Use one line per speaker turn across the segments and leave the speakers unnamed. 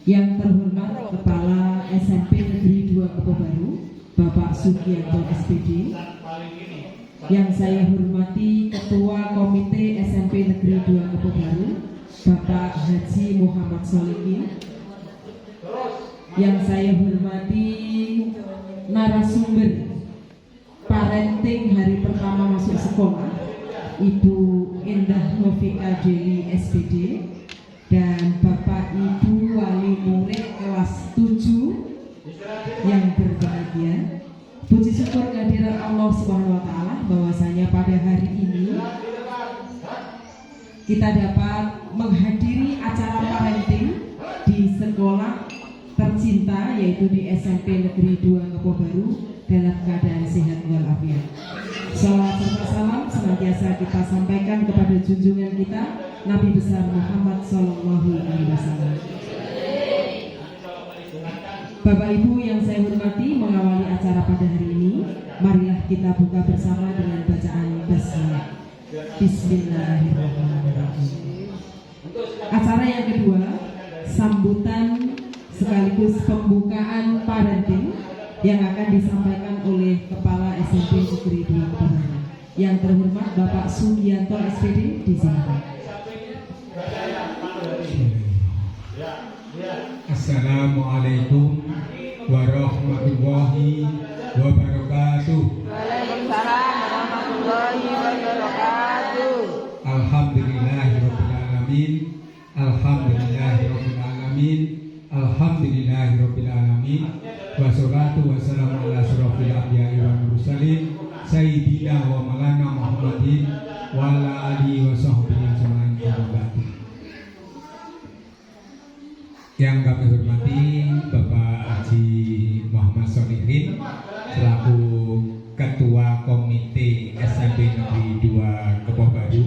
Yang terhormat Kepala SMP Negeri 2 Kepobaru, Bapak Sugianto SPD. Yang saya hormati Ketua Komite SMP Negeri 2 Kepobaru, Bapak Haji Muhammad Solikin. Yang saya hormati narasumber parenting hari pertama masuk sekolah, Ibu Indah Novika Deli SPD, dan Bapak Ibu wali murid kelas 7 yang berbahagia. Puji syukur kehadiran Allah Subhanahu wa taala bahwasanya pada hari ini kita dapat menghadiri acara parenting di sekolah tercinta, yaitu di SMP Negeri 2 Kepobaru, dalam keadaan sehat walafiat. Salawat serta salam senantiasa kita sampaikan kepada junjungan kita Nabi besar Muhammad Sallallahu Alaihi Wasallam. Bapak Ibu yang saya hormati, mengawali acara pada hari ini, marilah kita buka bersama dengan bacaan basmalah. Bismillahirrahmanirrahim. Acara yang kedua, sambutan sekaligus pembukaan parenting yang akan disampaikan oleh Kepala SMP Negeri 2 Kepobaru. Yang terhormat Bapak Sugianto SPD, disilakan.
Assalamualaikum warahmatullahi wabarakatuh.
Waalaikumsalam warahmatullahi wabarakatuh.
Alhamdulillahirabbil alamin. Alhamdulillahirabbil alamin. Alhamdulillahirabbil alamin. Wassalatu wassalamu ala asyrofil anbiya'i wal mursalin sayyidina wa maulana Muhammadin wa ala alihi wa sahbihi ajmain. Yang kami hormati Bapak Haji Muhammad Solihin selaku Ketua Komite SMP Negeri 2 Kepobaru.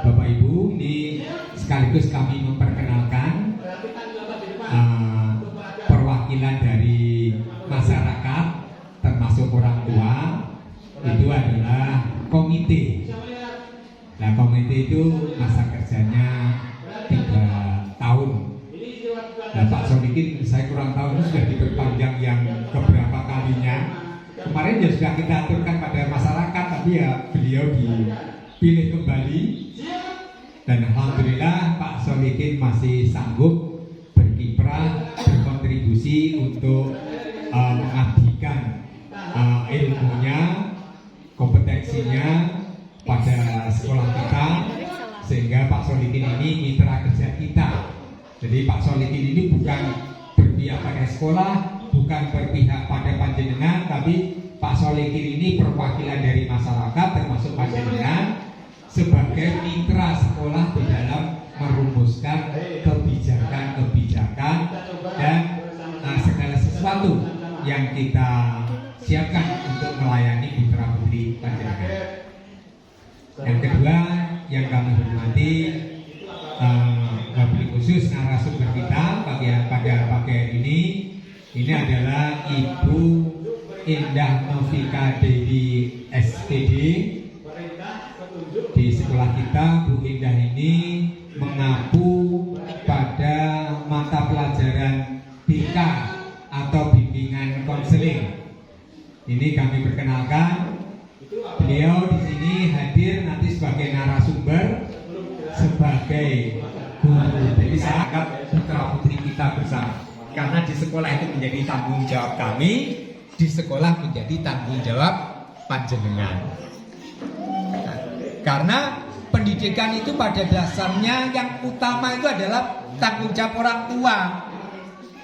Bapak Ibu, ini sekaligus kami memperkenalkan perwakilan dari masyarakat termasuk orang tua. Itu adalah komite. Nah, komite itu masa kerjanya 3 tahun. Nah, Pak Solikin, saya kurang tahu ini sudah diperpanjang yang keberapa kalinya. Kemarin ya sudah kita aturkan pada masyarakat, tapi ya beliau dipilih kembali. Dan alhamdulillah Pak Solikin masih Jadi Pak Solikin ini bukan berpihak pada sekolah, bukan berpihak pada panjenengan, tapi Pak Solikin ini perwakilan dari masyarakat termasuk panjenengan sebagai mitra sekolah di dalam merumuskan kebijakan-kebijakan dan segala sesuatu yang kita siapkan untuk melayani putra putri panjenengan. Yang kedua yang kami hormati, wabil khusus narasumber kita pada pagi hari ini adalah Ibu Indah Novika Dewi SPD. Di sekolah kita Bu Indah ini mengaku pada mata pelajaran BK atau bimbingan konseling. Ini kami perkenalkan. Beliau di sini hadir nanti sebagai narasumber, sebagai guru. Jadi saya anggap putra putri kita bersama. Karena di sekolah itu menjadi tanggung jawab kami, di sekolah menjadi tanggung jawab panjenengan. Karena pendidikan itu pada dasarnya yang utama itu adalah tanggung jawab orang tua.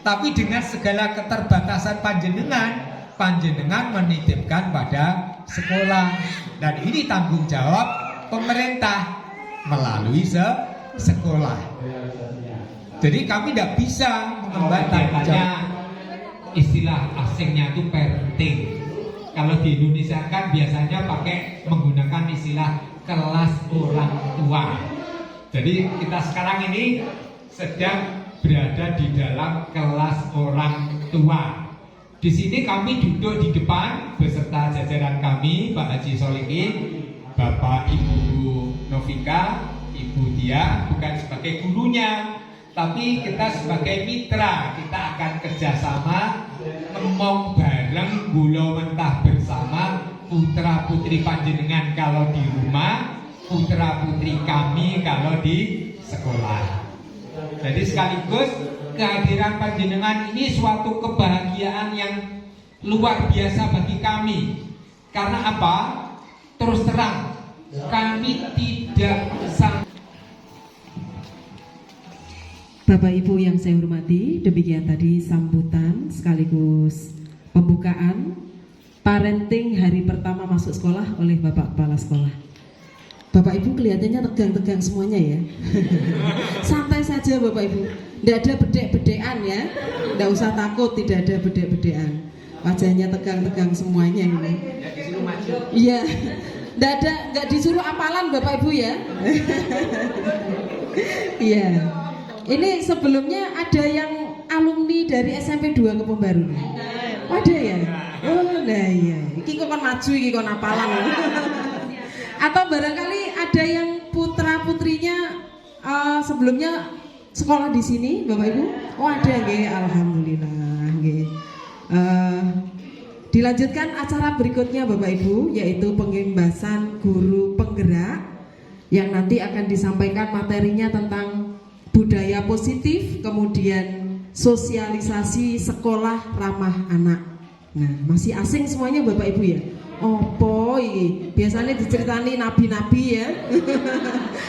Tapi dengan segala keterbatasan panjenengan menitipkan pada sekolah. Dan ini tanggung jawab pemerintah melalui sekolah. Jadi kami tidak bisa mengemban tanggung jawab. Istilah asingnya itu parenting. Kalau di Indonesia kan biasanya menggunakan istilah kelas orang tua. Jadi kita sekarang ini sedang berada di dalam kelas orang tua. Di sini kami duduk di depan beserta jajaran kami, Pak Haji Solikin, Bapak Ibu Novika, Ibu Dia, bukan sebagai gurunya, tapi kita sebagai mitra. Kita akan kerjasama, ngomong bareng, gulo mentah bersama, putra putri panjenengan kalau di rumah, putra putri kami kalau di sekolah. Jadi sekaligus kehadiran panjenengan ini suatu kebahagiaan yang luar biasa bagi kami. Karena apa? Terus terang, kami tidak
Bapak Ibu yang saya hormati, demikian tadi sambutan sekaligus pembukaan parenting hari pertama masuk sekolah oleh Bapak Kepala Sekolah. Bapak Ibu kelihatannya tegang-tegang semuanya ya. Santai saja Bapak Ibu, tidak ada bedek-bedekan ya. Tidak usah takut, tidak ada bedek-bedekan. Wajahnya tegang-tegang semuanya ini. Iya, nggak disuruh apalan Bapak Ibu ya. Iya. Ini sebelumnya ada yang alumni dari SMP 2 Kebon Baru. Ada ya? Oh, nah iya. Iki kok maju, iki kok apalan. Atau barangkali ada yang putra putrinya sebelumnya sekolah di sini, Bapak Ibu? Oh ada, nggih. Alhamdulillah, nggih. Dilanjutkan acara berikutnya Bapak Ibu, yaitu pengembasan guru penggerak yang nanti akan disampaikan materinya tentang budaya positif, kemudian sosialisasi sekolah ramah anak. Nah, masih asing semuanya Bapak Ibu ya? Opo iki? Biasanya diceritani nabi-nabi ya.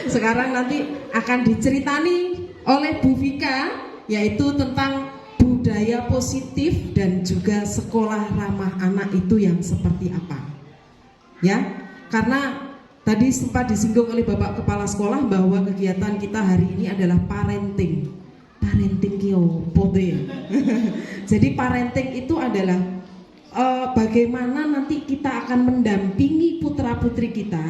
Sekarang nanti akan diceritani oleh Bu Vika, yaitu tentang budaya positif dan juga sekolah ramah anak itu yang seperti apa. Ya, karena tadi sempat disinggung oleh Bapak Kepala Sekolah bahwa kegiatan kita hari ini adalah parenting. Parenting ki opo deh. Jadi parenting itu adalah bagaimana nanti kita akan mendampingi putra-putri kita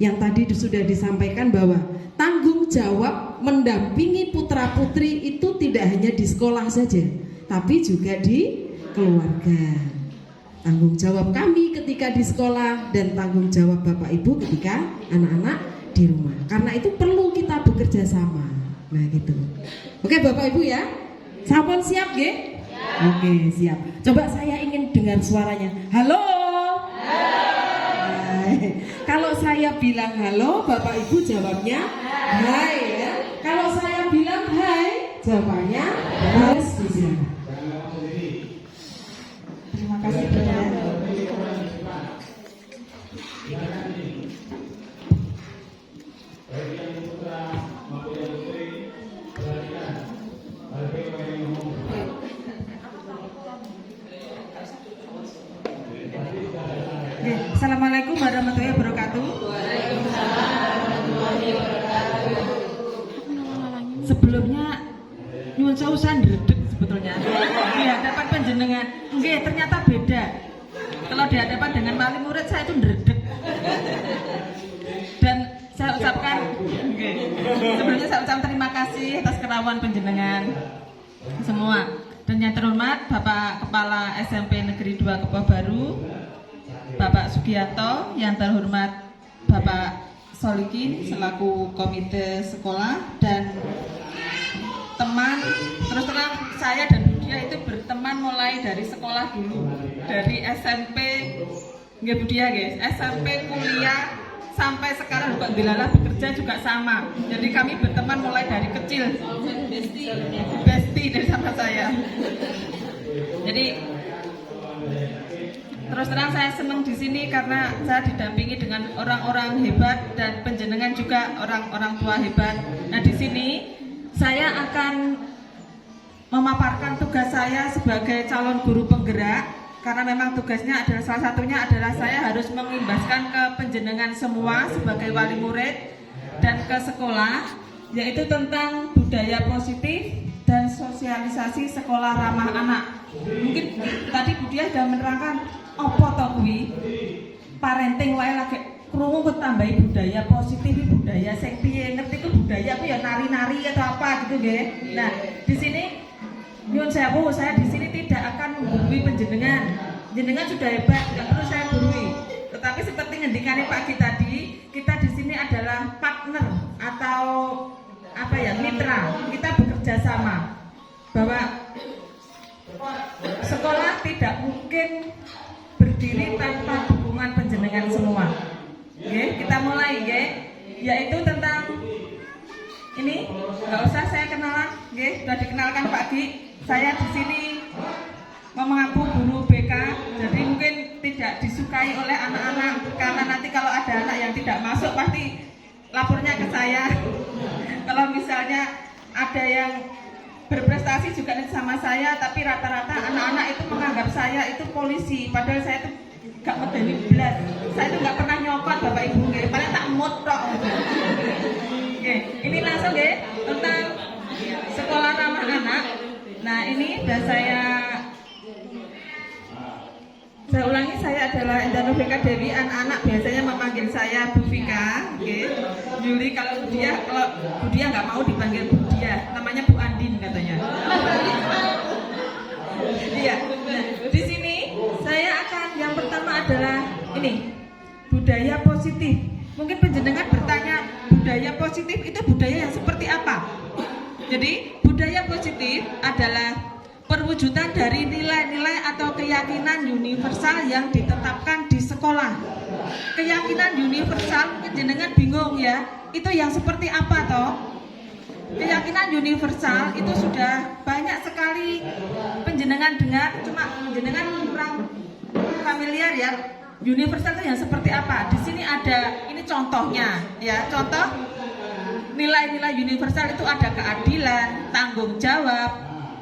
yang tadi sudah disampaikan bahwa tanggung jawab mendampingi putra-putri itu tidak hanya di sekolah saja, tapi juga di keluarga. Tanggung jawab kami ketika di sekolah dan tanggung jawab Bapak Ibu ketika anak-anak di rumah. Karena itu perlu kita bekerja sama. Nah gitu. Oke Bapak Ibu ya, sampun siap nggih? Oke siap. Coba saya ingin dengar suaranya. Halo. Hai. Kalau saya bilang halo, Bapak Ibu jawabnya hai ya. Kalau saya bilang hai, jawabannya harus disilakan. Terima kasih banyak. sebelumnya nyuwun sewu ndredeg sebetulnya di hadapan panjenengan. Nggih, ternyata beda. Kalau di hadapan dengan wali murid saya itu ndredeg. Dan saya ucapkan sebelumnya saya ucapkan terima kasih atas kerawan panjenengan semua. Dan yang terhormat Bapak Kepala SMP Negeri 2 Kepah Baru, Bapak Sugiarto, yang terhormat Bapak Solikin selaku komite sekolah, dan teman, terus terang saya dan Budia itu berteman mulai dari sekolah dulu, dari SMP, nggih Budia guys, SMP, kuliah, sampai sekarang Mbak Dilala bekerja juga sama. Jadi kami berteman mulai dari kecil. Besti dari sama saya. Jadi terus terang saya senang di sini karena saya didampingi dengan orang-orang hebat dan panjenengan juga orang-orang tua hebat. Nah, di sini saya akan memaparkan tugas saya sebagai calon guru penggerak, karena memang tugasnya adalah salah satunya adalah saya harus mengimbaskan ke panjenengan semua sebagai wali murid dan ke sekolah, yaitu tentang budaya positif dan sosialisasi sekolah ramah anak. Mungkin tadi Budia sudah menerangkan apa to kuwi parenting wae lagi krungu kok tambahi budaya positif, budaya sing piye, ngerti ku budaya ku ya nari-nari atau apa gitu nggih. Nah, di sini nyuwun sewu, saya di sini tidak akan menggurui panjenengan. Jenengan sudah hebat, tidak perlu saya gurui. Tetapi seperti ngendikane Pak Ki tadi, kita di sini adalah partner atau apa ya, mitra. Kita bekerja sama bahwa sekolah tidak mungkin berdiri tanpa dukungan panjenengan semua. Oke, kita mulai, oke? Yaitu tentang ini, nggak usah saya kenalan, oke? Sudah dikenalkan Pak Ki. Saya di sini mengaku guru BK, jadi mungkin tidak disukai oleh anak-anak karena nanti kalau ada anak yang tidak masuk pasti lapornya ke saya. Kalau misalnya ada yang berprestasi juga sama saya, tapi rata-rata anak-anak itu menganggap saya itu polisi, padahal saya itu gak medeni belas. Saya itu gak pernah nyopot Bapak Ibu, paling tak mut tok. Oke, ini langsung nggih tentang sekolah ramah anak. Nah, ini sudah saya ulangi, saya adalah Indah Novika Dewi. Anak-anak biasanya memanggil saya Bu Vika, Juli. Kalau Budia nggak mau dipanggil Budia, namanya Bu Andin katanya. Iya. Nah, di sini saya akan yang pertama adalah ini budaya positif. Mungkin penjenengan bertanya, budaya positif itu budaya yang seperti apa? Jadi budaya positif adalah perwujudan dari nilai-nilai atau keyakinan universal yang ditetapkan di sekolah. Keyakinan universal mungkin jenengan bingung ya, itu yang seperti apa toh? Keyakinan universal itu sudah banyak sekali penjenengan dengar, cuma penjenengan kurang familiar ya. Universal itu yang seperti apa? Di sini ada, ini contohnya ya, contoh nilai-nilai universal itu ada keadilan, tanggung jawab,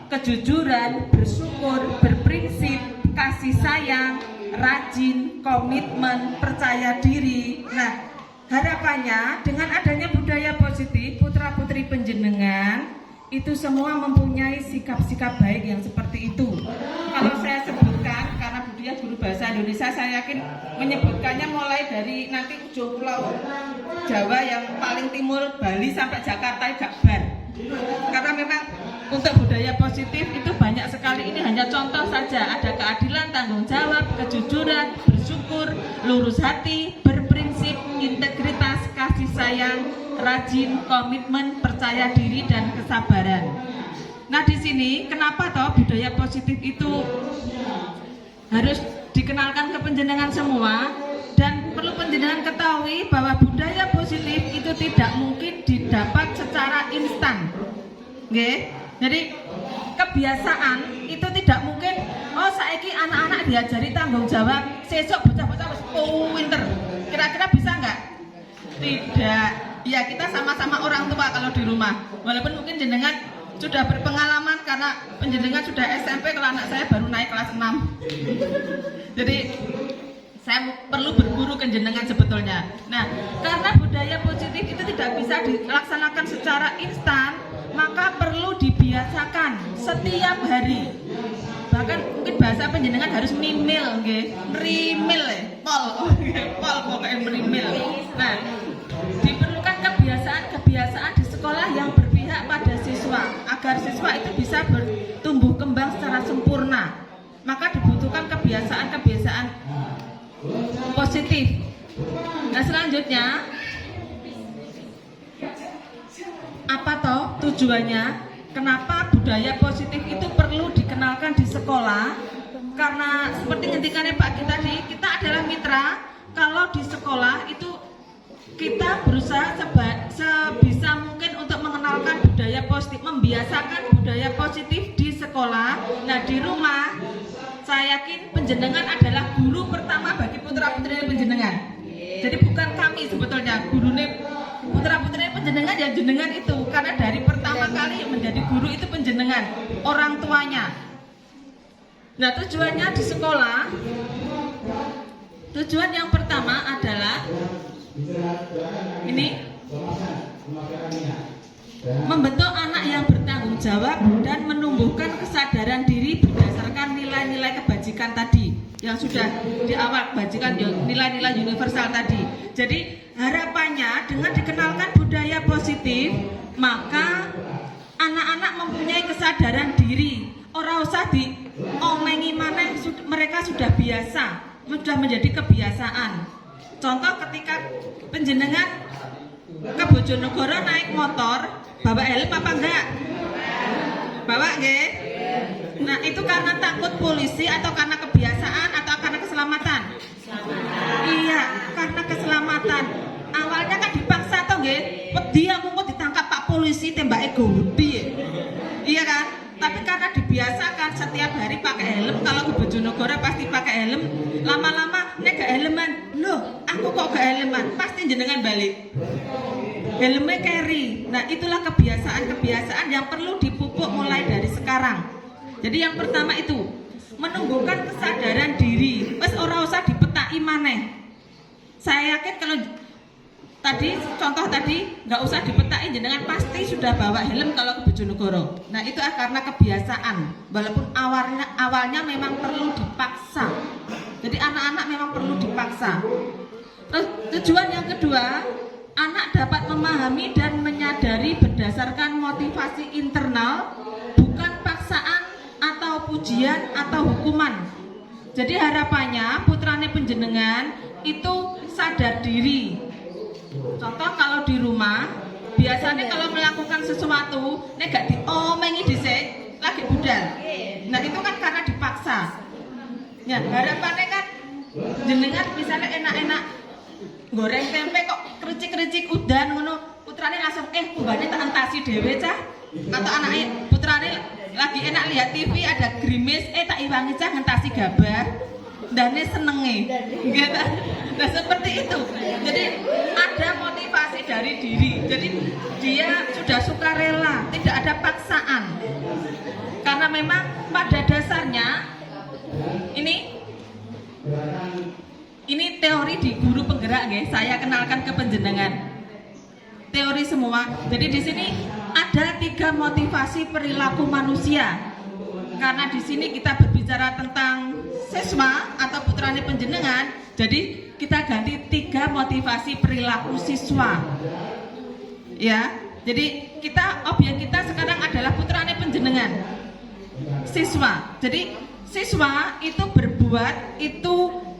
kejujuran, bersyukur, berprinsip, kasih sayang, rajin, komitmen, percaya diri. Nah, harapannya dengan adanya budaya positif, putra-putri panjenengan itu semua mempunyai sikap-sikap baik yang seperti itu. Kalau saya sebutkan, karena Budia guru bahasa Indonesia, saya yakin menyebutkannya mulai dari nanti ujung pulau Jawa yang paling timur, Bali sampai Jakarta gak bar. Karena memang untuk budaya positif itu banyak sekali, ini hanya contoh saja. Ada keadilan, tanggung jawab, kejujuran, bersyukur, lurus hati, berprinsip, integritas, kasih sayang, rajin, komitmen, percaya diri, dan kesabaran. Nah, di sini kenapa toh budaya positif itu harus dikenalkan ke panjenengan semua, dan perlu panjenengan ketahui bahwa budaya positif itu tidak mungkin didapat secara instan. Oke? Jadi kebiasaan itu tidak mungkin, oh saiki anak-anak diajari tanggung jawab, sesok bocah-bocah wis pinter. Kira-kira bisa nggak? Tidak. Ya, kita sama-sama orang tua kalau di rumah. Walaupun mungkin jenengan sudah berpengalaman karena penjenengan sudah SMP, kalau anak saya baru naik kelas 6. Jadi saya perlu berguru ke jenengan sebetulnya. Nah, karena budaya positif itu tidak bisa dilaksanakan secara instan,
setiap hari. Bahkan mungkin bahasa panjenengan harus mimil nggih, mrimil pol pokoknya mrimil. Nah, diperlukan kebiasaan di sekolah yang berpihak pada siswa agar siswa itu bisa bertumbuh kembang secara sempurna. Maka dibutuhkan kebiasaan positif. Nah, selanjutnya apa toh tujuannya? Kenapa budaya positif itu perlu dikenalkan di sekolah? Karena seperti ngendikannya Pak kita tadi, kita adalah mitra. Kalau di sekolah itu kita berusaha sebisa mungkin untuk mengenalkan budaya positif, membiasakan budaya positif di sekolah. Nah, di rumah saya yakin panjenengan adalah guru pertama bagi putra-putri panjenengan. Jadi bukan kami sebetulnya, gurune putra-putri panjenengan ya jenengan itu, karena dari pertama kali menjadi guru itu panjenengan, orang tuanya. Nah, tujuannya di sekolah, tujuan yang pertama adalah ini membentuk anak yang bertanggung jawab dan menumbuhkan kesadaran diri berdasarkan nilai-nilai kebajikan tadi yang sudah di awal, kebajikan nilai-nilai universal tadi. Jadi harapannya dengan dikenalkan budaya positif, maka anak-anak mempunyai kesadaran diri. Ora usah diomengi maneh, mereka sudah biasa, sudah menjadi kebiasaan. Contoh ketika panjenengan ke Bojonegoro naik motor, bawa helm apa enggak? Bawa nggih? Nah, itu karena takut polisi atau karena kebiasaan atau karena keselamatan? Iya, karena keselamatan. Awalnya kan dipaksa toh nggih, wedi aku kok ditangkap Pak polisi tembake gudi. Iya kan? Tapi karena dibiasakan setiap hari pakai helm, kalau ke Bojonegoro pasti pakai helm, lama-lama nek gak helman, loh aku kok gak helman, pasti jenengan balik. Helmnya carry. Nah, itulah kebiasaan-kebiasaan yang perlu dipupuk mulai dari sekarang. Jadi yang pertama itu menumbuhkan kesadaran diri. Wes ora usah dipetaki maneh. Saya yakin kalau tadi contoh tadi nggak usah dipetaki, jenengan pasti sudah bawa helm kalau ke Bojonegoro. Nah, itu karena kebiasaan. Walaupun awalnya memang perlu dipaksa. Jadi anak-anak memang perlu dipaksa. Terus tujuan yang kedua, anak dapat memahami dan menyadari berdasarkan motivasi internal, bukan paksaan atau pujian atau hukuman. Jadi harapannya putrane panjenengan itu sadar diri. Contoh kalau di rumah, biasanya kalau melakukan sesuatu, nek gak diomengi dhisik, lagi budal. Nah, itu kan karena dipaksa. Ya, harapannya kan jenengan misalnya enak-enak goreng tempe kok kericik-kericik udan ngono, putrane langsung kumbane tak entasi dhewe cah. Atau anaknya putrane lagi enak lihat TV ada grimis, tak iwangi cah ngentasi gabah. Dane senenge. Gitu. Nah, seperti itu. Jadi ada motivasi dari diri. Jadi dia sudah sukarela, tidak ada paksaan. Karena memang pada dasarnya ini teori di guru penggerak guys, saya kenalkan ke panjenengan. Teori semua. Jadi di sini ada 3 motivasi perilaku manusia. Karena di sini kita berbicara tentang siswa atau putrane panjenengan, jadi kita ganti 3 motivasi perilaku siswa. Ya. Jadi objek kita sekarang adalah putrane panjenengan. Siswa. Jadi siswa itu berbuat itu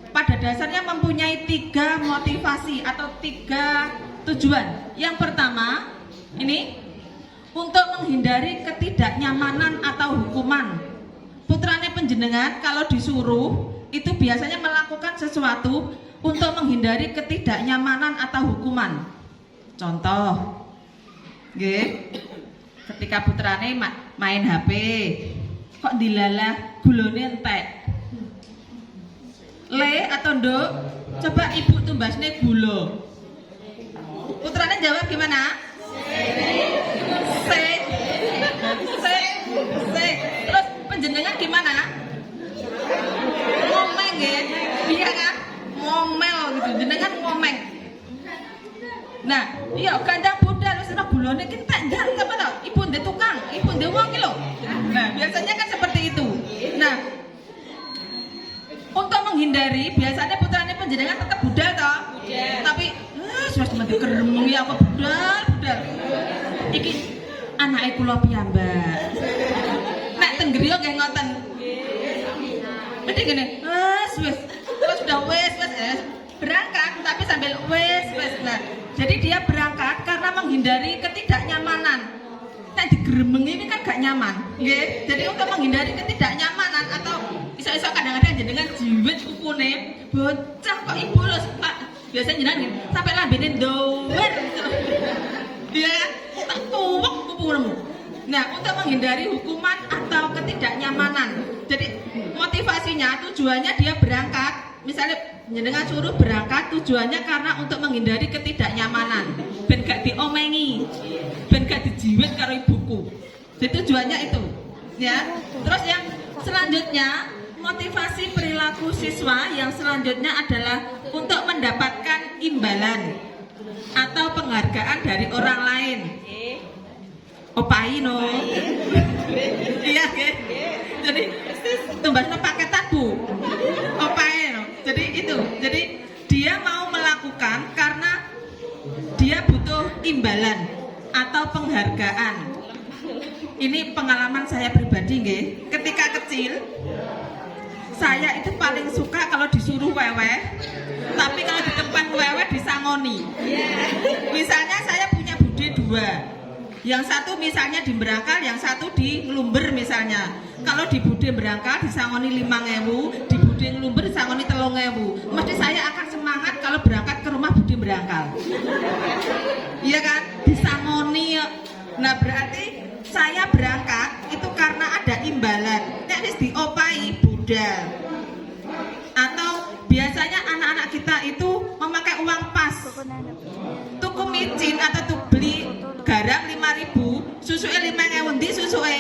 pada dasarnya mempunyai 3 motivasi atau 3 tujuan. Yang pertama, ini untuk menghindari ketidaknyamanan atau hukuman. Putrane panjenengan kalau disuruh itu biasanya melakukan sesuatu untuk menghindari ketidaknyamanan atau hukuman. Contoh, nggih, ketika putrane main HP, kok dilalah gulone entek. Le atau nduk, coba ibu tumbasne gula. Putrane jawab gimana? Se. Terus panjenengan gimana? Ngomeng ya, iya kan? Ngomel gitu, jenengan ngomeng. Nah, iya kandang budal wis ana gulane ki tak ndang apa to? Ibu ndek tukang, ibu ndek wong ki lho. Nah, anake kula piyambak. Nek teng griya nggih ngoten. Mesti ngene, wis sudah wis berangkat tapi sambil wis. Nah, jadi dia berangkat karena menghindari ketidaknyamanan. Nek digremengi ini kan gak nyaman, nggih. Jadi untuk menghindari ketidaknyamanan atau iso-iso kadang-kadang jenengan jiwet kukune, bocah kok ibu lho, Pak. Biasanya jenengan sampai lambene ndower. Iya, tak tuwek kupurmu. Nah, untuk menghindari hukuman atau ketidaknyamanan. Jadi motivasinya, tujuannya dia berangkat. Misalnya jenengan suruh berangkat, tujuannya karena untuk menghindari ketidaknyamanan. Ben gak diomengi, ben gak dijiwet karo ibuku. Jadi tujuannya itu, ya. Terus yang selanjutnya, motivasi perilaku siswa yang selanjutnya adalah untuk mendapatkan imbalan atau penghargaan dari orang lain. Opai no. Iya, nggih. Jadi tumbasno paketan Bu. Opai no. Jadi itu. Jadi dia mau melakukan karena dia butuh imbalan atau penghargaan. Ini pengalaman saya pribadi nggih. Ketika kecil saya itu paling suka kalau disuruh weweh, tapi kalau di tempat weweh disangoni. Misalnya saya punya bude 2. Yang satu misalnya di Berangkal, yang satu di Nglumber misalnya. Kalau di bude Berangkal disangoni 5.000, di bude Nglumber disangoni 3.000. Mesti saya akan semangat kalau berangkat ke rumah bude Berangkal. Iya kan? Disangoni. Nah, berarti saya berangkat itu karena ada imbalan. Nek wis diopai budal. Atau biasanya anak-anak kita itu memakai uang pas. Tuku micin atau tuku beli garam 5.000, susuke 5.000 ndi susuke?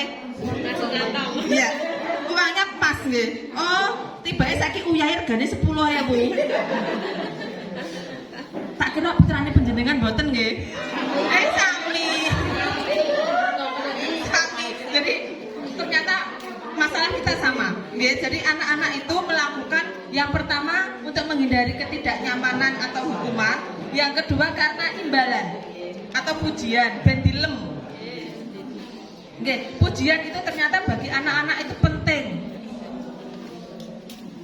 Iya. Uangnya pas nggih. Oh, tibake saiki uyahe regane 10.000. Tak kira putrane panjenengan mboten nggih. Sami. Jadi ternyata masalah kita sama. Ya, jadi anak-anak itu melakukan yang pertama untuk menghindari ketidaknyamanan atau hukuman, yang kedua karena imbalan atau pujian, ben dilem. Nggih, pujian itu ternyata bagi anak-anak itu penting.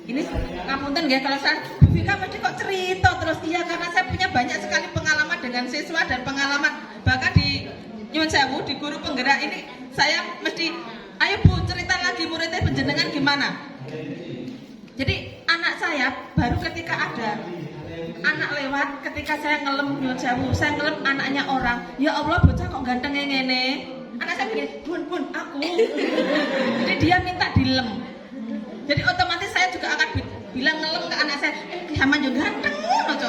Ini ngapunten nggih kalau saya Bu Vika mesti kok cerita terus. Iya, karena saya punya banyak sekali pengalaman dengan siswa dan pengalaman bahkan di Nyuwun Sewu di guru penggerak ini saya mesti, ayo Bu cerita lagi muridnya penjenengan gimana. Jadi anak saya baru ketika ada anak lewat, ketika saya ngelem Nyuwun Sewu, saya ngelem anaknya orang, ya Allah bocah kok gantengnya ngene. Anak saya gini, bun aku. Jadi dia minta dilem. Jadi otomatis saya juga akan bilang ngelem ke anak saya, Haman juga ganteng ojo.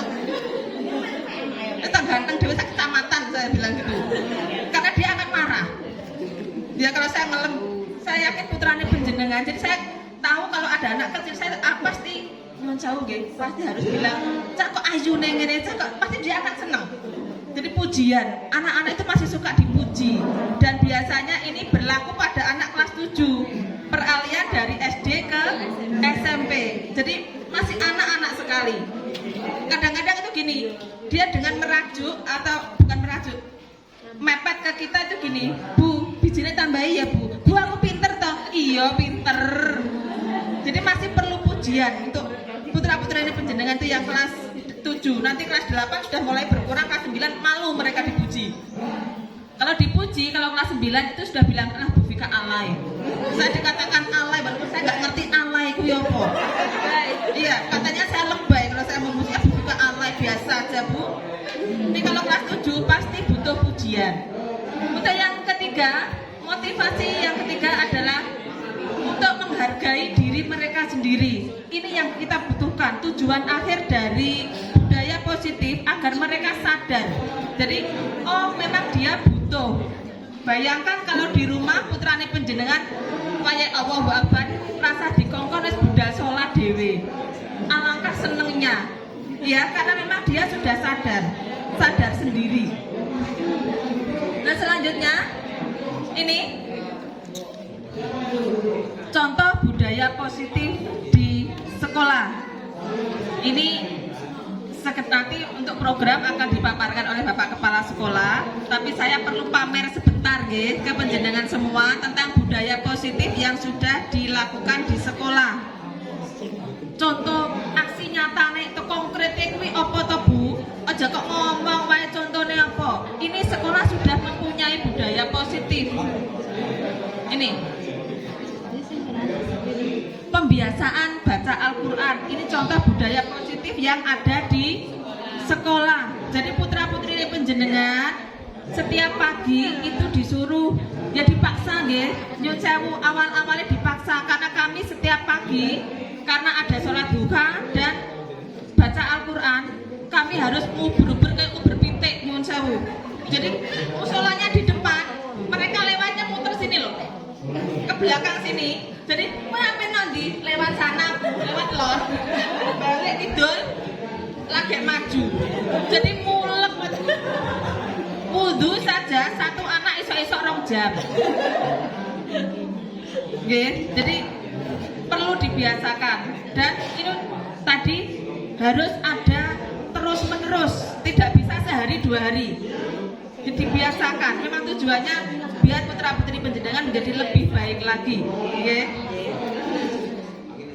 Itu ganteng dewe sak kecamatan, saya bilang gitu. Karena dia akan marah. Dia kalau saya ngelem, saya yakin putrane penjenengan. Jadi saya tahu kalau ada anak kecil saya pasti Nyuwun Sewu nggih, pasti harus bilang, "Cak kok ayune ngene, Cak kok," pasti dia akan senang. Jadi pujian, anak-anak itu masih suka dipuji. Dan biasanya ini berlaku pada anak kelas 7, peralihan dari SD ke SMP. Jadi masih anak-anak sekali. Kadang-kadang itu gini, dia dengan merajuk atau bukan merajuk, mepet ke kita itu gini, Bu, bijinya tambahi ya Bu. Bu, aku pinter toh. Iya pinter. Jadi masih perlu pujian untuk putra-putra ini penjenengan itu yang kelas 7. Nanti kelas 8 sudah mulai berkurang, kelas 9 malu mereka dipuji. Kalau dipuji, kalau kelas 9 itu sudah bilang, ah Bu Vika alay. Saya dikatakan alay, walaupun saya nggak ngerti alay itu ya apa. Iya, katanya saya lebay kalau saya memuji, ah Bu Vika alay, biasa aja Bu. Ini kalau kelas 7 pasti butuh pujian. Untuk yang ketiga, motivasi yang ketiga adalah untuk menghargai diri mereka sendiri. Ini yang kita butuhkan, tujuan akhir dari budaya positif agar mereka sadar. Jadi, oh memang dia butuh. Bayangkan kalau di rumah putrane penjenengan kaya Allahu Akbar, rasa dikongkon wis budal salat dhewe. Alangkah senengnya. Ya, karena memang dia sudah sadar sendiri. Nah, selanjutnya ini contoh budaya positif di sekolah. Ini nanti untuk program akan dipaparkan oleh Bapak Kepala Sekolah. sekolah, tapi saya perlu pamer sebentar nggih ke panjenengan semua tentang budaya positif yang sudah dilakukan di sekolah. Contoh aksi nyatane itu konkretnya kuwi apa to Bu? Aja kok ngomong wae contohnya apa? Ini sekolah sudah mempunyai budaya positif. Ini pembiasaan baca Al-Quran. Ini contoh budaya positif yang ada di sekolah. Jadi putra-putri panjenengan setiap pagi itu disuruh, ya dipaksa nggih. Nyun sewu, awal-awalnya dipaksa karena kami setiap pagi karena ada sholat duha dan baca Al-Quran, kami harus nguber-uber kayak uber pitik nyun sewu. Jadi musolanya di depan, mereka lewatnya muter sini loh, ke belakang sini. Jadi apa nanti lewat sana, lewat lor, balik kidul, lagi maju. Jadi mulek. Wudu saja satu anak esok-esok 2 jam. Oke, jadi perlu dibiasakan, dan ini tadi harus ada terus-menerus, tidak bisa sehari 2 hari. Jadi dibiasakan, memang tujuannya biar putra-putri panjenengan menjadi lebih baik lagi. Oke.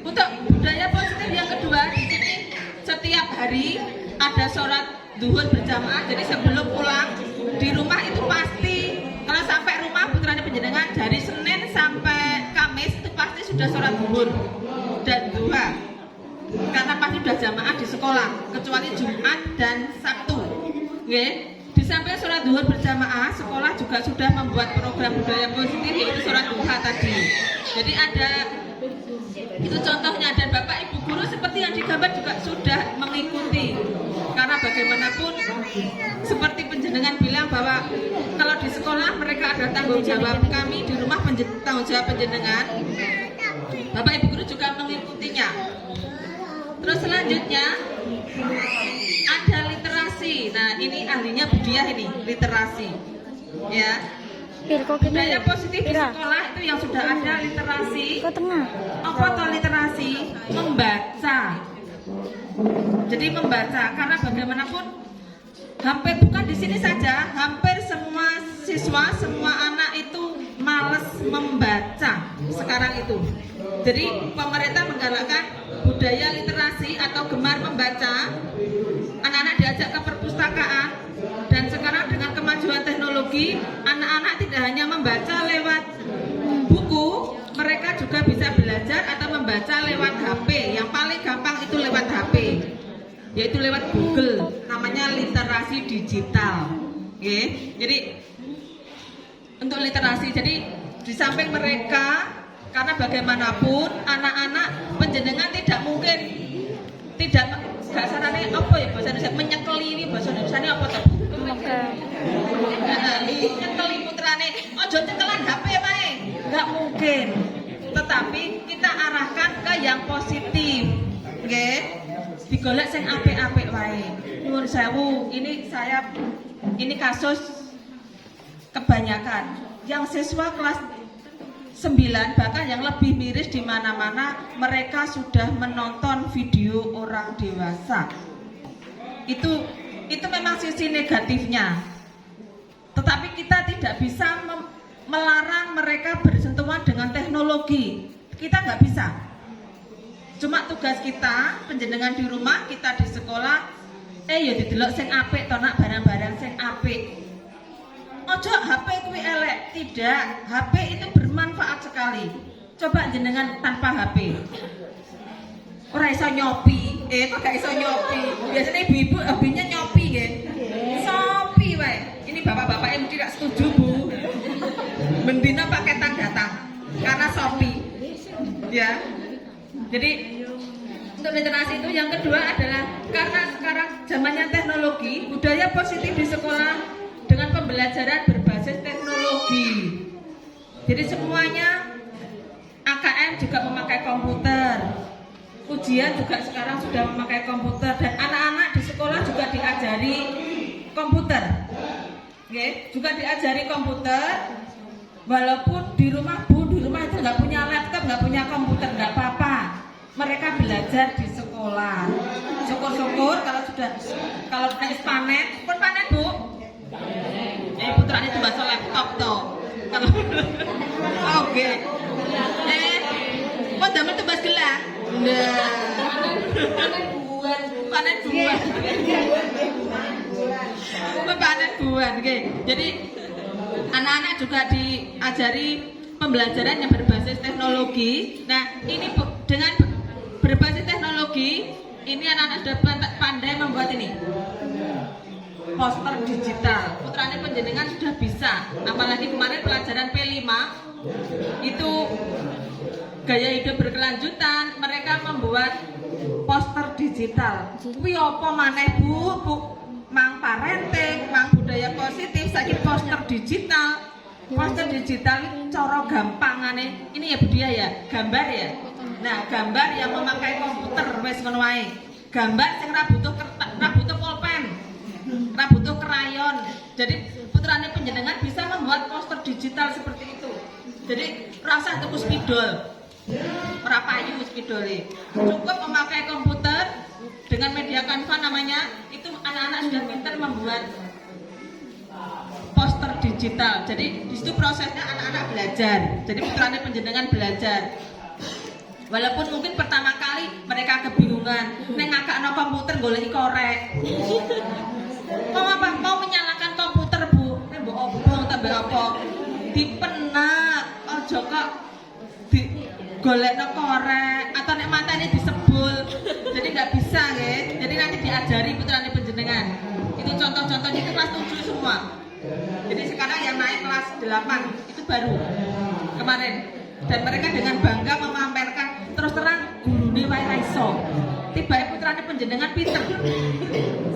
Untuk budaya positif yang kedua, di sini setiap hari ada sholat duhur berjamaah. Jadi sebelum pulang di rumah itu pasti, kalau sampai rumah putranya panjenengan dari Senin sampai Kamis itu pasti sudah sholat duhur dan duha, karena pasti sudah jamaah di sekolah, kecuali Jumat dan Sabtu. Oke. Di samping sholat duhur berjamaah, sekolah juga sudah membuat program budaya positif, yaitu sholat duha tadi. Jadi ada itu contohnya, dan Bapak Ibu guru seperti yang digambar juga sudah mengikuti. Karena bagaimanapun seperti panjenengan bilang bahwa kalau di sekolah mereka ada tanggung jawab, kami di rumah tanggung jawab panjenengan, Bapak Ibu guru juga mengikutinya. Terus selanjutnya ada literasi. Nah, ini ahlinya Budiah ini, literasi. Ya. Budaya positif di sekolah itu yang sudah ada literasi. Apa toh literasi? Membaca. Jadi membaca, karena bagaimanapun hampir bukan di sini saja, hampir semua siswa, semua anak itu malas membaca sekarang itu. Jadi pemerintah menggalakkan budaya literasi atau gemar membaca. Anak-anak diajak ke perpustakaan, dan sekarang dengan kemajuan teknologi, anak-anak tidak hanya membaca lewat buku, mereka juga bisa belajar atau membaca lewat HP. Yang paling gampang itu lewat HP, yaitu lewat Google, namanya literasi digital. Oke. Jadi untuk literasi, jadi di samping mereka, karena bagaimanapun anak-anak panjenengan tidak mungkin tidak dasarnya apa ya bahasa Indonesia, menyekeli, ini bahasa Indonesia apa tuh? Nyekeli putrane, ojo cekelan HP wae, nggak mungkin. Tetapi kita arahkan ke yang positif, oke? Digolek sing apik-apik wae. Nuwun sewu, ini kasus kebanyakan yang siswa kelas 9, bahkan yang lebih miris, di mana-mana mereka sudah menonton video orang dewasa. Itu memang sisi negatifnya. Tetapi kita tidak bisa melarang mereka bersentuhan dengan teknologi. Kita nggak bisa. Cuma tugas kita, panjenengan di rumah, kita di sekolah, ya didelok sing apik to nak, barang-barang sing apik. Ojo HP kuwi elek, tidak. HP itu bermanfaat sekali. Coba jenengan tanpa HP. Ora iso nyopi, kok gak iso nyopi. Biasanya ibu-ibu hobinya nyopi nggih. Sopi wae. Ini bapak-bapak yang tidak setuju, Bu. Mendina paketan datang karena Shopee. Ya. Jadi untuk literasi itu yang kedua adalah karena sekarang zamannya teknologi, budaya positif di sekolah dengan pembelajaran berbasis teknologi. Jadi semuanya AKM juga memakai komputer. Ujian juga sekarang sudah memakai komputer, dan anak-anak di sekolah juga diajari komputer. Oke, juga diajari komputer. Walaupun di rumah itu nggak punya laptop, nggak punya komputer, nggak apa-apa. Mereka belajar di sekolah. Syukur-syukur kalau naik panen, pun panen Bu. putrane tumbas laptop to. Kalau oke. Kok damel tumbas gelang? Nah. Panen buah. Panen buah, oke. Jadi anak-anak juga diajari pembelajaran yang berbasis teknologi. Nah, ini dengan berbasis teknologi, ini anak-anak sudah pandai membuat ini poster digital. Putrane panjenengan sudah bisa. Apalagi kemarin pelajaran P5 itu gaya hidup berkelanjutan, mereka membuat poster digital. Kuwi apa maneh Bu? Mang parenting, mang budaya positif, saiki poster digital. Poster digital itu cara gampangane. Ini ya budaya ya, gambar ya. Nah, gambar yang memakai komputer wis ngono wae. Gambar sing ra butuh pulpen, ra butuh krayon. Jadi putrane panjenengan bisa membuat poster digital seperti itu. Jadi rasa tuku spidol. Ora payu spidole. Cukup memakai komputer dengan media Canva namanya, itu anak-anak sudah pintar membuat poster digital. Jadi di situ prosesnya anak-anak belajar. Jadi putrane panjenengan belajar. Walaupun mungkin pertama kali mereka kebingungan, nek ngakakno komputer goleki korek. Mau menyalakan komputer Bu, nek mbok obong tambah apa? Dipenak, aja kok golekno korek atau nek matane disebul. Jadi nggak bisa nggih. Jadi nanti diajari putrane panjenengan. Itu contoh-contohnya itu kelas 7 semua. Jadi sekarang yang naik kelas 8 itu baru kemarin. Dan mereka dengan bangga memamerkan, terus terang gurune wae ra iso. Tibae putrane panjenengan pinter.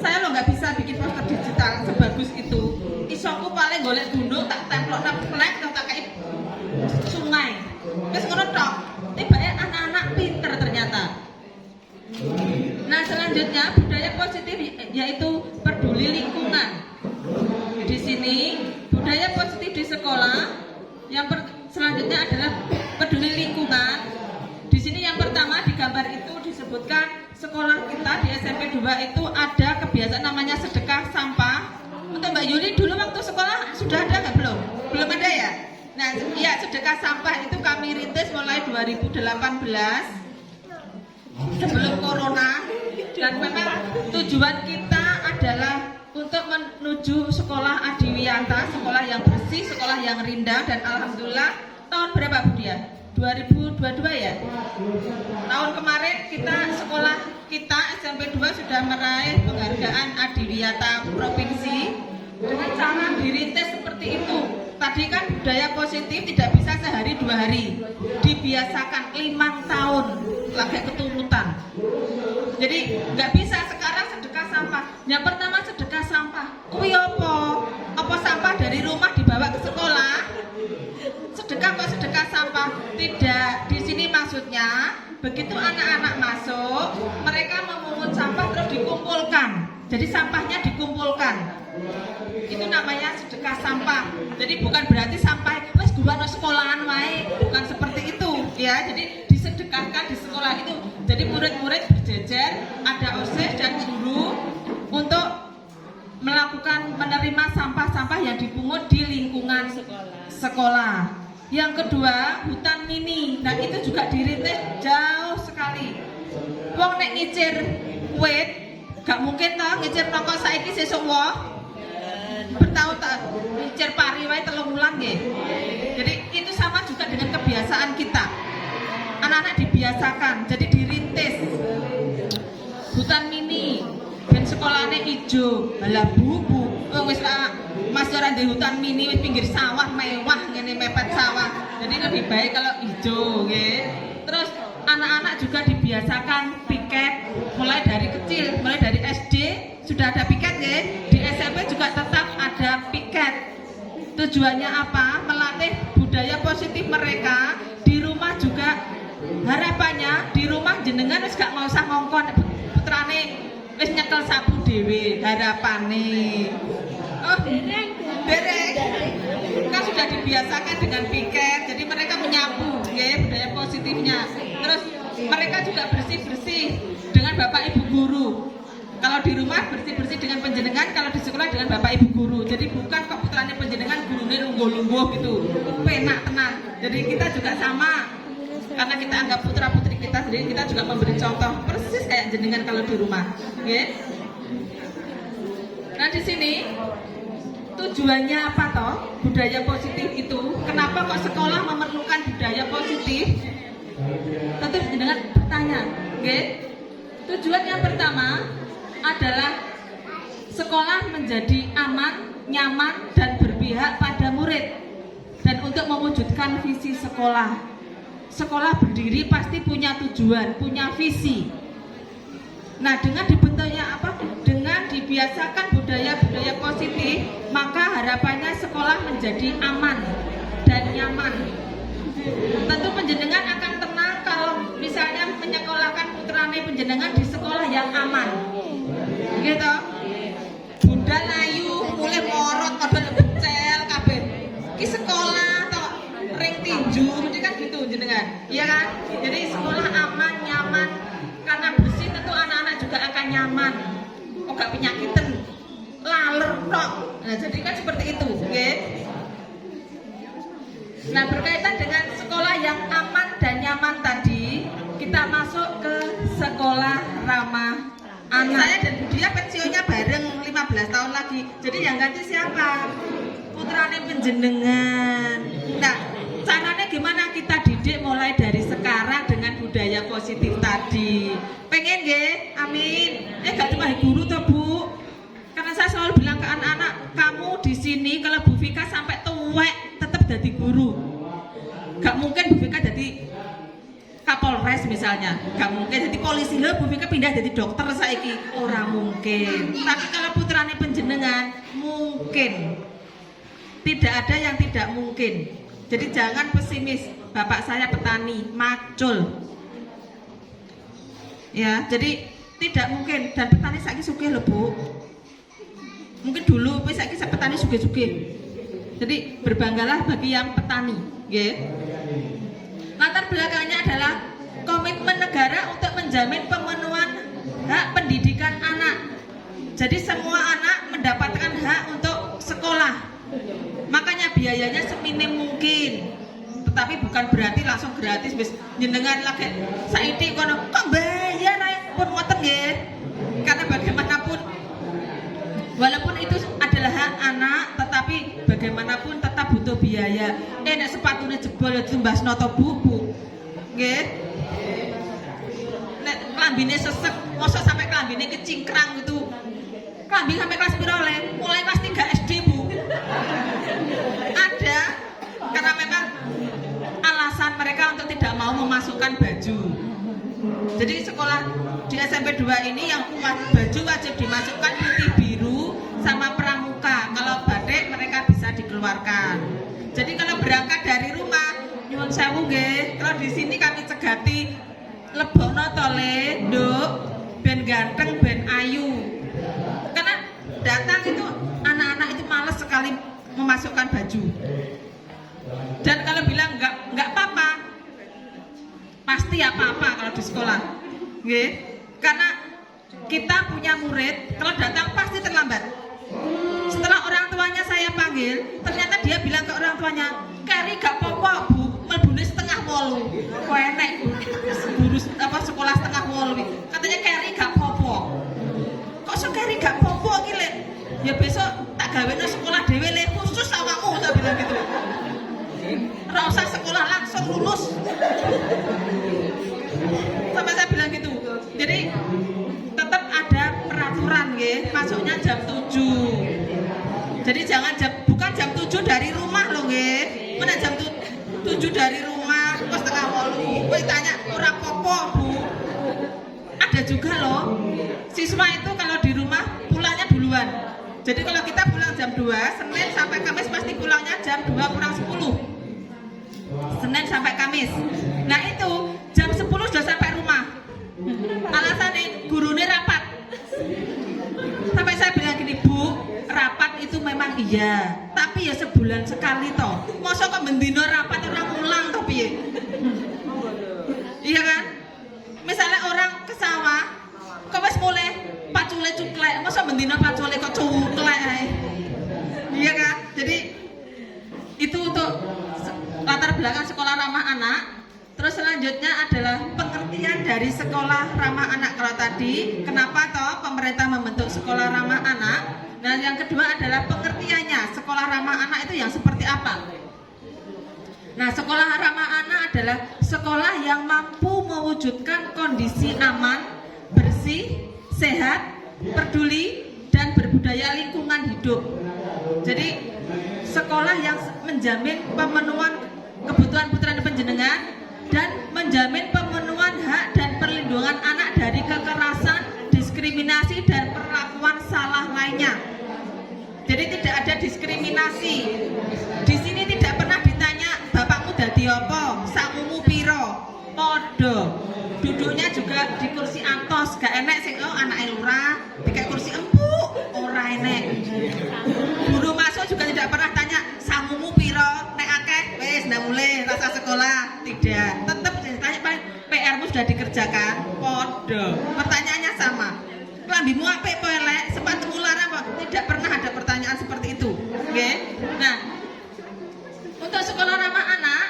Saya lo nggak bisa bikin poster digital sebagus itu. Isoku paling golek gunung tak templokno plek tak kayak sungai. Wis ngono tok. Tibae anak-anak pinter ternyata. Nah, selanjutnya budaya positif yaitu peduli lingkungan. Di sini budaya positif di sekolah yang selanjutnya adalah peduli lingkungan. Di sini yang pertama di gambar itu disebutkan sekolah kita di SMP 2 itu ada kebiasaan namanya sedekah sampah. Untuk Mbak Yuli dulu waktu sekolah sudah ada nggak belum? Belum ada ya? Nah, ya sedekah sampah itu kami rintis mulai 2018 sebelum corona, dan memang tujuan kita adalah untuk menuju sekolah Adiwiyanta, sekolah yang bersih, sekolah yang rindang, dan alhamdulillah tahun berapa Bu Dia? 2022 ya? Tahun kemarin sekolah kita SMP 2 sudah meraih penghargaan Adiwiyata Provinsi dengan cara dirintis seperti itu. Tadi kan budaya positif tidak bisa sehari 2 hari, dibiasakan 5 tahun lagi keturutan. Jadi nggak bisa sekarang sedekah sampah. Yang pertama sedekah sampah, kuwi apa sampah dari rumah dibawa ke sekolah? Sedekah kok sedekah sampah? Tidak. Di sini maksudnya begitu anak-anak masuk, mereka memungut sampah terus dikumpulkan. Jadi sampahnya dikumpulkan. Itu namanya sedekah sampah. Jadi bukan berarti sampah wes gua no sekolahan wae, bukan seperti itu ya. Jadi disedekahkan di sekolah itu. Jadi murid-murid berjejer, ada OSIS dan guru untuk melakukan menerima sampah-sampah yang dipungut di lingkungan sekolah. Yang kedua, hutan mini. Nah, itu juga dirintis jauh sekali. Wong nek ngicir wit, gak mungkin toh ngicir noko saiki sesuk woh. Bertahun-tahun ngicir pari wae 3 wulan nggih. Jadi itu sama juga dengan kebiasaan kita. Anak-anak dibiasakan, jadi dirintis hutan mini dan sekolahnya hijau. Lah bubu, wis Mas ora di hutan mini wis pinggir sawah mewah ngene mepet sawah. Jadi lebih baik kalau hijau nggih. Terus anak-anak juga dibiasakan piket mulai dari kecil, mulai dari SD sudah ada piket nggih. Di SMP juga tetap ada piket. Tujuannya apa? Melatih budaya positif mereka. Di rumah juga harapannya di rumah jenengan wis gak usah ngongkon putrane wis nyekel sapu dhewe harapane. Oh, dereng. Kan sudah dibiasakan dengan piket, jadi mereka menyapu, ya budaya positifnya. Terus mereka juga bersih-bersih dengan bapak ibu guru. Kalau di rumah bersih-bersih dengan panjenengan, kalau di sekolah dengan bapak ibu guru. Jadi bukan kok putrane panjenengan jenengan gurune lungguh-lungguh gitu. Penak tenan. Jadi kita juga sama. Karena kita anggap putra-putri kita sendiri, kita juga memberi contoh persis kayak jenengan kalau di rumah. Nggih. Nah, di sini tujuannya apa toh? Budaya positif itu. Kenapa kok sekolah memerlukan budaya positif? Tentu dengan bertanya, oke? Tujuan yang pertama adalah sekolah menjadi aman, nyaman, dan berpihak pada murid. Dan untuk mewujudkan visi sekolah, sekolah berdiri pasti punya tujuan, punya visi. Nah, dengan dibentuknya apa? Dengan dibiasakan budaya-budaya positif, maka harapannya sekolah menjadi aman dan nyaman. Tentu penjenengan akan tenang kalau misalnya menyekolahkan putrane penjenengan di sekolah yang aman. Gitu. Bunda layu, mulai morot, modal becel kabeh. Ki sekolah atau ring tinju, mesti kan gitu jenengan. Iya kan? Jadi sekolah aman, nyaman. Karena bersih tentu anak-anak juga akan nyaman. Kok gak penyakitan, laler tok. Nah, jadi kan seperti itu, oke? Nah, berkaitan dengan sekolah yang aman dan nyaman tadi, kita masuk ke sekolah ramah anak. Saya dan Budia pensiunnya bareng 15 tahun lagi. Jadi yang ganti siapa? Putrane penjenengan. Nah, caranya gimana kita didik mulai dari sekarang dengan budaya positif tadi? Pengen nggih? Amin. Gak cuma guru toh, Bu. Karena saya selalu bilang ke anak-anak, kamu di sini kalau Bu Vika sampai tuwek tetap jadi guru. Gak mungkin Bu Vika jadi Kapolres misalnya, gak mungkin jadi polisi. Loh, Bu Vika pindah jadi dokter saiki, ora mungkin. Tapi kalau putrane penjenengan mungkin. Tidak ada yang tidak mungkin. Jadi jangan pesimis. Bapak saya petani, macul. Ya, jadi tidak mungkin. Dan petani saiki sugih lho, Bu. Mungkin dulu saiki petani sugih-sugih. Jadi berbanggalah bagi yang petani, nggih. Latar belakangnya adalah komitmen negara untuk menjamin pemenuhan hak pendidikan anak. Jadi semua anak mendapatkan hak untuk sekolah. Makanya biayanya seminim mungkin. Tetapi bukan berarti langsung gratis wis jenengan lagi saiki kono kok bayar ae pun ngoten nggih. Karena bagaimanapun walaupun itu adalah hak anak, tetapi bagaimanapun tetap butuh biaya. Nek sepatune jebol ya dimbasno to Bu. Nggih. Nek klambine sesek, mosok sampai klambine kecingkrang gitu. Klambi sampai kelas piro le? Mulai kelas 3 SD, Bu. Ada karena memang alasan mereka untuk tidak mau memasukkan baju. Jadi sekolah di SMP 2 ini yang baju wajib dimasukkan putih biru sama pramuka. Kalau batik mereka bisa dikeluarkan. Jadi kalau berangkat dari rumah, nyuwun sewu nggih, kalau di sini kami cegati lebokno to le, Nduk, ben ganteng, ben ayu. Karena datang itu anak-anak itu malas sekali memasukkan baju. Dan kalau bilang enggak apa-apa, pasti apa-apa kalau di sekolah. Nggih. Karena kita punya murid kalau datang pasti terlambat. Setelah orang tuanya saya panggil, ternyata dia bilang ke orang tuanya, "Kari gak popo, Bu, mlebune setengah 8." Kok enek guru sekolah setengah 8. Katanya Kari gak popo. Kok so Kari gak popo iki, Le? Ya besok tak gaweno sekolah dhewe le khusus awakmu, saya bilang gitu. Ora usah sekolah langsung lulus. Sampai saya bilang gitu. Jadi tetap ada peraturan nggih, masuknya jam 7. Jadi bukan jam 7 dari rumah loh nggih. Mana jam 7 dari rumah kok setengah 8. Kowe tanya ora apa-apa, Bu. Ada juga loh. Siswa itu kalau di rumah pulangnya duluan. Jadi kalau kita pulang jam 2, Senin sampai Kamis pasti pulangnya jam 2 kurang 10. Senin sampai Kamis. Nah itu jam 10 sudah sampai rumah. Alasannya gurunya rapat. Sampai saya bilang gini, Bu, rapat itu memang iya, tapi ya sebulan sekali toh. Masa kok mendino rapat orang ulang toh piye? Iya kan? Misalnya orang ke sawah, kok wis mulai pacule cuklek, masa mendino pacule kok cuklek ae. Iya kan? Jadi belakang sekolah ramah anak. Terus selanjutnya adalah pengertian dari sekolah ramah anak. Kalau tadi, kenapa toh pemerintah membentuk sekolah ramah anak? Nah, yang kedua adalah pengertiannya. Sekolah ramah anak itu yang seperti apa? Nah, sekolah ramah anak adalah sekolah yang mampu mewujudkan kondisi aman, bersih, sehat, peduli, dan berbudaya lingkungan hidup. Jadi, sekolah yang menjamin pemenuhan kebutuhan putra dan panjenengan dan menjamin pemenuhan hak dan perlindungan anak dari kekerasan, diskriminasi, dan perlakuan salah lainnya. Jadi tidak ada diskriminasi. Di sini tidak pernah ditanya bapakmu dadi apa, samumu piro, podo. Duduknya juga di kursi atos, gak enek sing anake lurah, dikai kursi empuk, ora enek. Guru masuk juga tidak pernah tanya samumu piro, nek akeh wis ndak mulai rasa sekolah, tidak. Tetap ditanya paling PR-mu sudah dikerjakan, podo. Pertanyaannya sama. Kelambimu apik apa elek, sepatumu larang apa? Tidak pernah ada pertanyaan seperti itu. Oke. Nah, untuk sekolah ramah anak,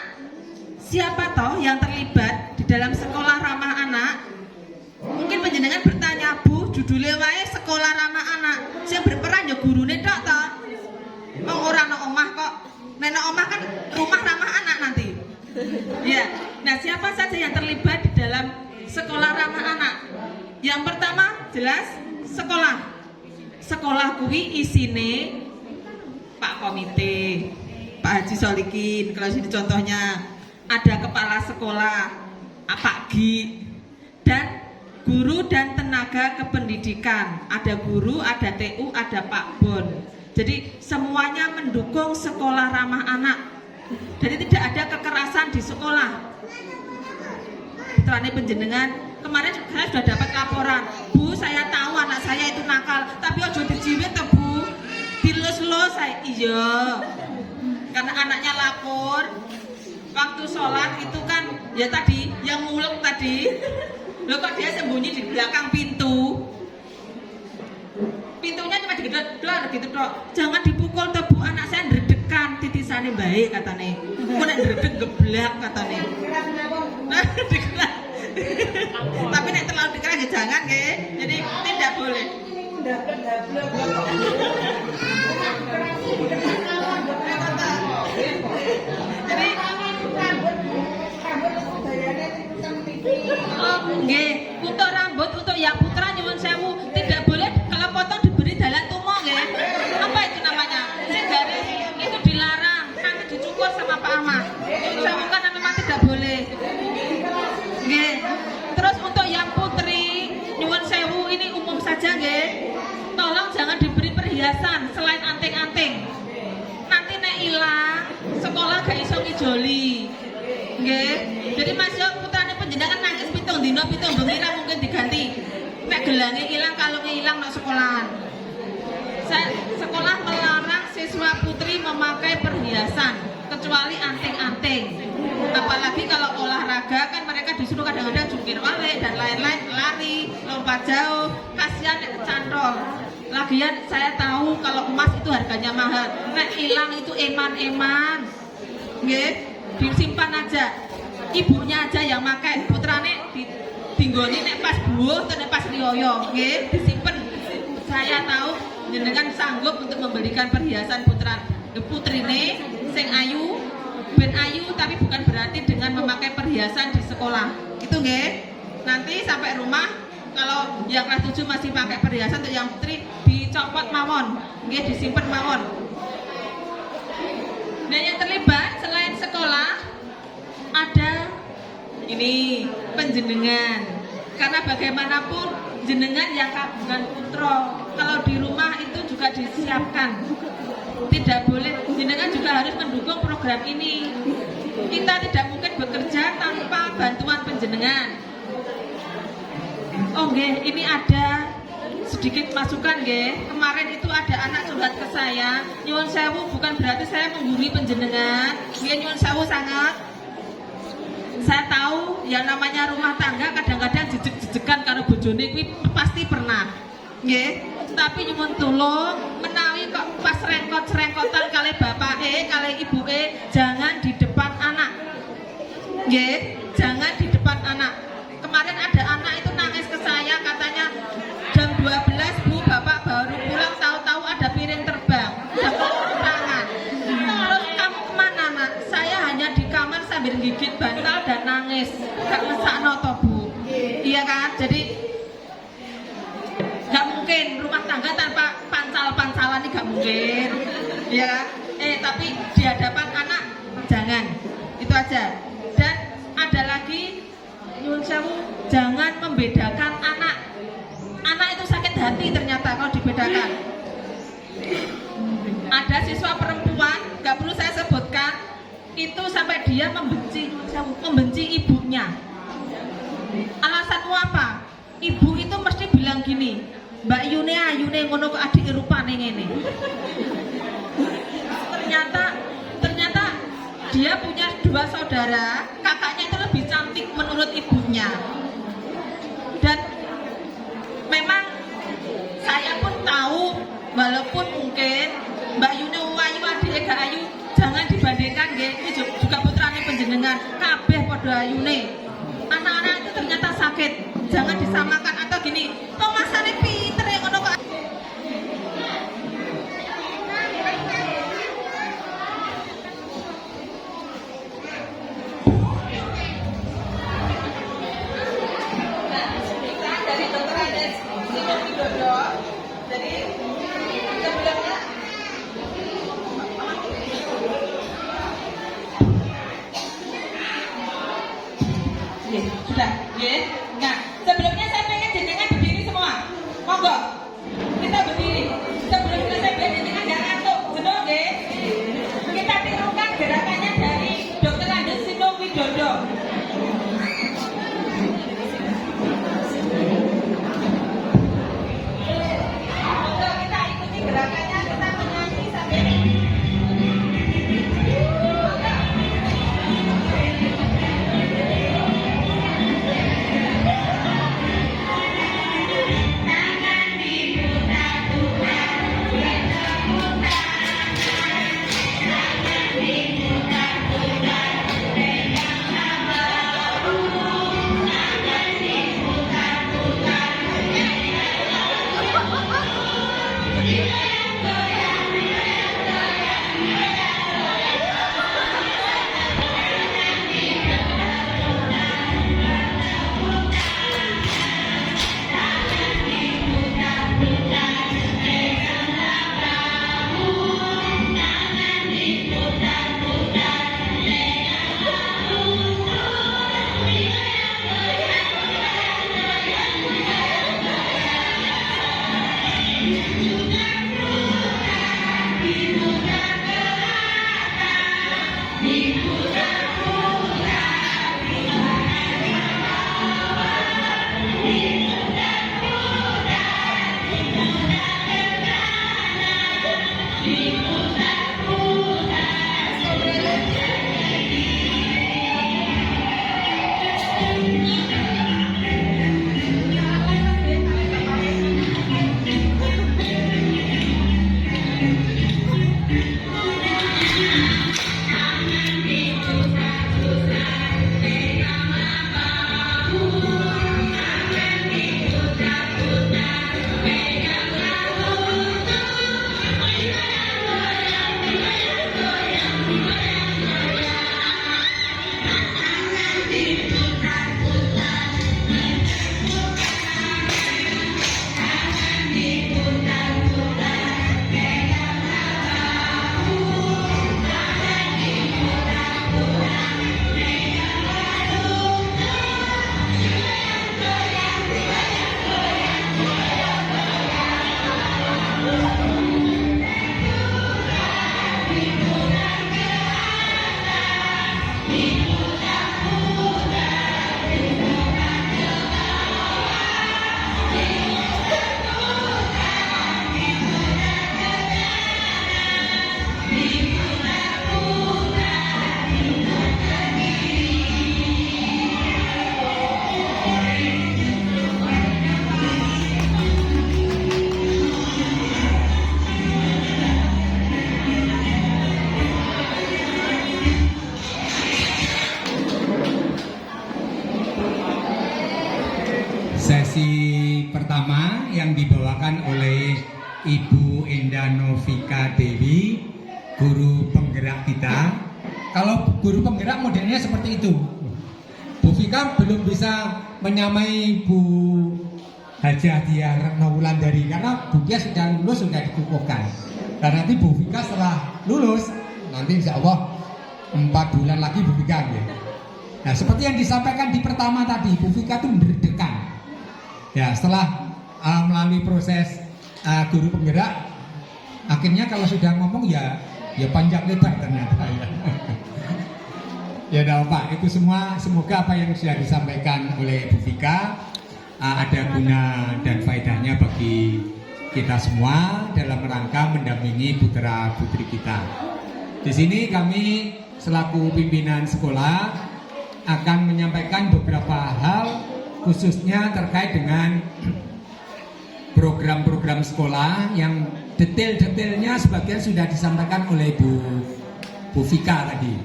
siapa toh yang terlibat di dalam sekolah ramah anak? Mungkin panjenengan bertanya, Bu, judulnya wae sekolah ramah anak. Sing berperan ya gurune tok toh. Wong ora ana omah kok. Nek ana omah kan rumah ramah anak nanti. Ya. Nah, siapa saja yang terlibat di dalam sekolah ramah anak? Yang pertama jelas sekolah. Sekolah kuwi isine Pak Komite, Pak Haji Solikin. Kalau sini contohnya ada kepala sekolah, Pak Gi, dan guru dan tenaga kependidikan. Ada guru, ada TU, ada Pak Bon. Jadi semuanya mendukung sekolah ramah anak. Jadi tidak ada kekerasan di sekolah. Putrane panjenengan kemarin saya sudah dapat laporan, Bu, saya tahu anak saya itu nakal, tapi ojo dijiwit toh Bu, dilus-lus saya. Iya, karena anaknya lapor waktu sholat itu kan ya tadi yang ngulek tadi, loh kok dia sembunyi di belakang pintu, pintunya cuma digedor gitu dok. Jangan dipukul toh Bu, anak saya ndredekan, titisane baik katane, kok nek ndredeg geblak katane. Nah, digerak. Tapi nek terlalu dikerang ya jangan nggih. Jadi tidak boleh. Jadi nggih, untuk rambut untuk yang putra nyuwun sewu tidak boleh kalau potong diberi dalan tumo nggih. Apa itu namanya? Sing garis itu dilarang, nanti dicukur sama Pak Ahmad. Nyuwun sewu kan memang tidak boleh. Nggih. Terus untuk yang putri nyuwun sewu ini umum saja nggih. Tolong jangan diberi perhiasan selain anting-anting. Nanti nek ilang sekolah gak iso ngijoli. Nggih. Jadi Mas yo putrane panjenengan nangis pitung dina pitung bengi ra mungkin diganti. Nek gelange ilang kalunge ilang nang sekolahan. Sekolah melarang siswa putri memakai perhiasan kecuali anting-anting. Apalagi kalau olahraga kan mereka disuruh kadang-kadang jungkir balik dan lain-lain, lari, lompat jauh, kasihan kecantol. Lagian saya tahu kalau emas itu harganya mahal. Nek hilang itu eman-eman, nggih, disimpan aja. Ibunya aja yang pakai, putrane ditinggoni nek pas buuh atau nek pas riyoyo, nggih, disimpan. Saya tahu jenengan sanggup untuk membelikan perhiasan putrine sing ayu. Ben ayu tapi bukan berarti dengan memakai perhiasan di sekolah. Itu nggih. Nanti sampai rumah kalau yang kelas 7 masih pakai perhiasan, untuk yang putri dicopot mawon, nggih, disimpen mawon. Dan yang terlibat selain sekolah ada ini panjenengan. Karena bagaimanapun jenengan yang kagungan putra, kalau di rumah itu juga disiapkan. Tidak boleh, jenengan juga harus mendukung program ini. Kita tidak mungkin bekerja tanpa bantuan panjenengan. Oh nggih, ini ada sedikit masukan nggih. Kemarin itu ada anak curhat ke saya. Nyuwun sewu bukan berarti saya menggurui panjenengan. Nggih nyuwun sewu sangat. Saya tahu yang namanya rumah tangga kadang-kadang jejeg-jejegan karo bojone kuwi pasti pernah. Nggih. Tapi nyuwun tulung menawi kok pas rengkot-rengkotan kali bapake, kali ibuke, jangan di depan anak. Nggih, jangan di depan anak. Kemarin ada anak itu nangis ke saya, katanya jam 12 Bu, Bapak baru pulang, tahu-tahu ada piring terbang, udah kekurangan. Terus kamu kemana nak? Saya hanya di kamar sambil gigit bantal dan nangis. Gak mesakno toh Bu. Iya kan? Jadi gak mungkin rumah tangga tanpa pancal-pancalan ini gak mungkin. Iya kan? Tapi di hadapan anak jangan. Itu aja. Dan ada lagi, nyuwun sewu, jangan membedakan anak. Anak itu sakit hati ternyata kalau dibedakan. Ada siswa perempuan, nggak perlu saya sebutkan, itu sampai dia membenci ibunya. Alasanmu apa? Ibu itu mesti bilang gini, Mbak Yune ayune ngono kok adik rupane ngene. Ternyata dia punya 2 saudara, kakaknya itu lebih cantik menurut ibunya. Dan memang saya pun tahu, walaupun mungkin Mbak Yune ayu adike gak ayu, jangan dibandingkan nggih, iki juga putrane panjenengan, kabeh padha ayune. Anak-anak itu ternyata sakit, jangan disamakan atau gini, kok masane pinter ya ngono kok. Dari Dokter Andes Sino Widodo, jadi sebelumnya sudah, nah sebelumnya saya pengen jenengan berdiri semua, monggo kita berdiri. Sebelumnya saya pengen jenengan jangan ngantuk, jenuh nggih. Kita tirukan gerakannya dari Dokter Andes Sino Widodo. Kita ikuti gerakannya, kita menyanyi sambil
sesi pertama yang dibawakan oleh Ibu Endah Novika Dewi, guru penggerak kita. Kalau guru penggerak modelnya seperti itu. Bu Vika belum bisa menyamai Bu Hajah Diah Retno Wulandari karena Bu Dia sudah lulus, sudah dikukuhkan. Dan nanti Bu Vika setelah lulus, nanti insya Allah 4 bulan lagi Bu Vika ya. Nah, seperti yang disampaikan di pertama tadi, Bu Vika itu mendedekan. Ya, setelah melalui proses guru penggerak, akhirnya kalau sudah ngomong ya panjang lebar ternyata ya. Ya udah Pak, itu semua semoga apa yang sudah disampaikan oleh Bu Vika ada guna dan faedahnya bagi kita semua dalam rangka mendampingi putra putri kita. Di sini kami selaku pimpinan sekolah akan menyampaikan beberapa hal khususnya terkait dengan program-program sekolah yang detail-detailnya sebagian sudah disampaikan oleh Bu Vika tadi.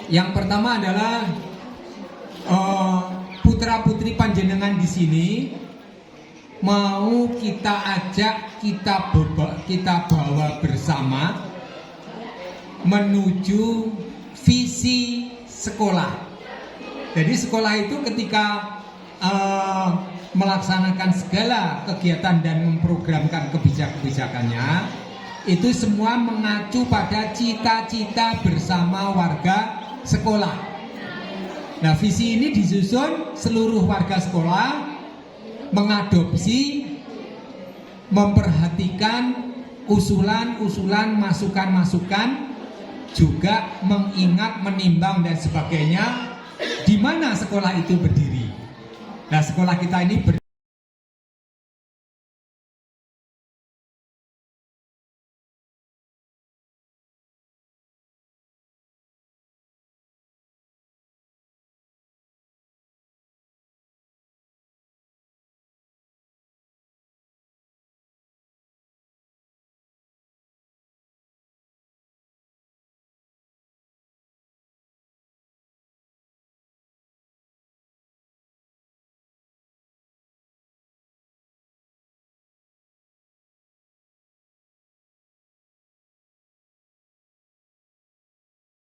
Yang pertama adalah putra-putri panjenengan di sini mau kita ajak, kita bawa bersama menuju visi sekolah. Jadi sekolah itu ketika melaksanakan segala kegiatan dan memprogramkan kebijakannya, itu semua mengacu pada cita-cita bersama warga sekolah. Nah, visi ini disusun seluruh warga sekolah mengadopsi, memperhatikan usulan-usulan, masukan-masukan, juga mengingat, menimbang dan sebagainya di mana sekolah itu berdiri. Nah, sekolah kita ini